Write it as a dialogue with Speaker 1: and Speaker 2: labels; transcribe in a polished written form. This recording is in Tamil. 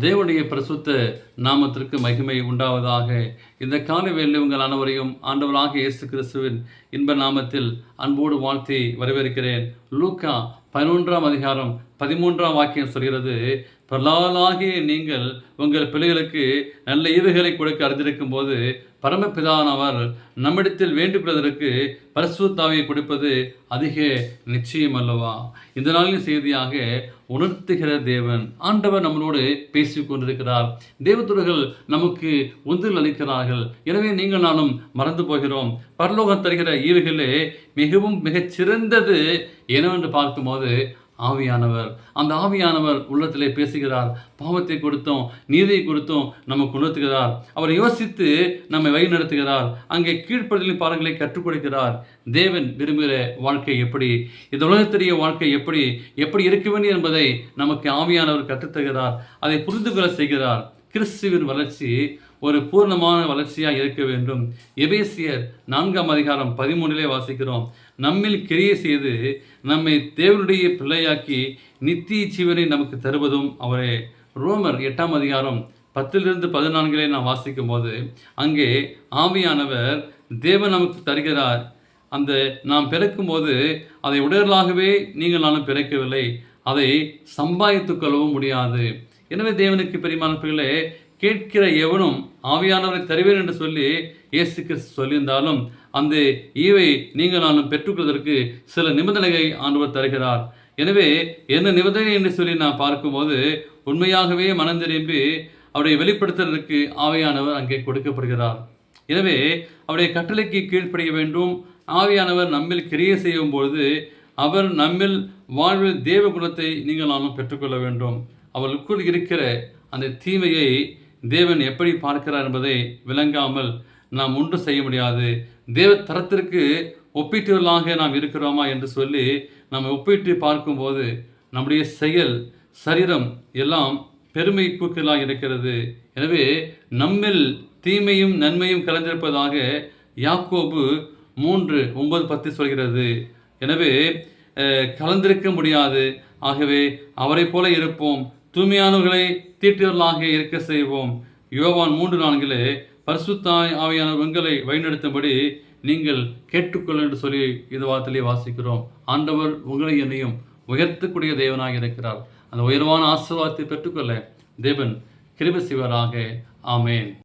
Speaker 1: தேவனுடைய பரிசுத்த நாமத்திற்கு மகிமை உண்டாவதாக. இந்த காலை வேளையில் உங்கள் அனைவரையும் ஆண்டவராக இயேசு கிறிஸ்துவின் இன்ப நாமத்தில் அன்போடு வாழ்த்தி வரவேற்கிறேன். லூக்கா 11ஆம் அதிகாரம் 13ஆம் வாக்கியம் சொல்கிறது, பிரலாலாகிய நீங்கள் உங்கள் பிள்ளைகளுக்கு நல்ல ஈவுகளை கொடுக்க அறிந்திருக்கும் போது பரமபிதானவர் நம்மிடத்தில் வேண்டுகொள்வதற்கு பரிசுத்த ஆவியை கொடுப்பது அதிக நிச்சயம் அல்லவா? இந்த நாளின் செய்தியாக உணர்த்துகிற தேவன் ஆண்டவர் நம்மளோடு பேசிக் கொண்டிருக்கிறார். தேவதூதர்கள் நமக்கு உந்துதல் அளிக்கிறார்கள். எனவே நீங்கள் நானும் மறந்து போகிறோம். பரலோகம் தருகிற ஈவுகளே மிகவும் மிகச்சிறந்தது என்னவென்று பார்க்கும்போது ஆவியானவர். அந்த ஆவியானவர் உள்ளத்திலே பேசுகிறார். பாவத்தை கொடுத்தோம், நீதியை கொடுத்தோம் நமக்கு உணர்த்துகிறார். அவர் யோசித்து நம்மை வழி நடத்துகிறார். அங்கே கீழ்ப்படுதலின் பாடங்களை கற்றுக் கொடுக்கிறார். தேவன் விரும்புகிற வாழ்க்கை எப்படி, இந்த உலகத்திலேயே வாழ்க்கை எப்படி எப்படி இருக்க வேண்டும் என்பதை நமக்கு ஆவியானவர் கற்றுத்தருகிறார். அதை புரிந்து கொள்ள செய்கிறார். கிறிஸ்துவின் வளர்ச்சி ஒரு பூர்ணமான வளர்ச்சியாக இருக்க வேண்டும். எபேசியர் 4ஆம் அதிகாரம் 13 வாசிக்கிறோம், நம்மில் கிரியை செய்து நம்மை தேவனுடைய பிள்ளையாக்கி நித்திய ஜீவனை நமக்கு தருவதும் அவரே. ரோமர் 8ஆம் அதிகாரம் 10-14 நாம் வாசிக்கும் போது அங்கே ஆவியானவர் தேவன் நமக்கு தருகிறார். அந்த நாம் பிறக்கும் போது அதை உடலாகவே நீங்கள் நானும் பிறக்கவில்லை, அதை சம்பாதித்துக் கொள்ளவும் முடியாது. எனவே தேவனுக்கு பிரியமான பிள்ளைகளே, கேட்கிற எவனும் ஆவியானவரை தருவேன் என்று சொல்லி இயேசு கிறிஸ்து சொல்லியிருந்தாலும் அந்த ஈவை நீங்கள் நானும் பெற்றுக்கொள்வதற்கு சில நிபந்தனைகளை ஆண்டவர் தருகிறார். எனவே என்ன நிபந்தனை என்று சொல்லி நான் பார்க்கும்போது உண்மையாகவே மனம் திரும்பி அவரை வெளிப்படுத்துவதற்கு ஆவியானவர் அங்கே கொடுக்கப்படுகிறார். எனவே அவருடைய கட்டளைக்கு கீழ்ப்படிய வேண்டும். ஆவியானவர் நம்மில் கிரியை செய்யும் பொழுது அவர் நம்மில் வாழ்வில் தேவ குணத்தை நீங்கள் நானும் பெற்றுக்கொள்ள வேண்டும். அவர்களுக்குள் இருக்கிற அந்த தீமையை தேவன் எப்படி பார்க்கிறார் என்பதை விளங்காமல் நாம் ஒன்று செய்ய முடியாது. தேவ தரத்திற்கு ஒப்பீட்டுகளாக நாம் இருக்கிறோமா என்று சொல்லி நாம் ஒப்பிட்டு பார்க்கும்போது நம்முடைய செயல், சரீரம் எல்லாம் பெருமை கூக்கலாக இருக்கிறது. எனவே நம்மில் தீமையும் நன்மையும் கலந்திருப்பதாக யாக்கோபு 3:9-10 சொல்கிறது. எனவே கலந்திருக்க முடியாது. ஆகவே அவரை போல இருப்போம், தூய்மையானவர்களை தீட்டுகளாக இருக்க செய்வோம். யோவான் 3:4 பரிசுத்த ஆவியானவர் உங்களை வழிநடத்தும்படி நீங்கள் கேட்டுக்கொள்ள என்று சொல்லி இது வார்த்தையிலே வாசிக்கிறோம். ஆண்டவர் உங்களை என்னையும் உயர்த்தக்கூடிய தேவனாக இருக்கிறார். அந்த உயர்வான ஆசீர்வாதத்தை பெற்றுக்கொள்ள தேவன் கிருபை செய்வாராக. ஆமேன்.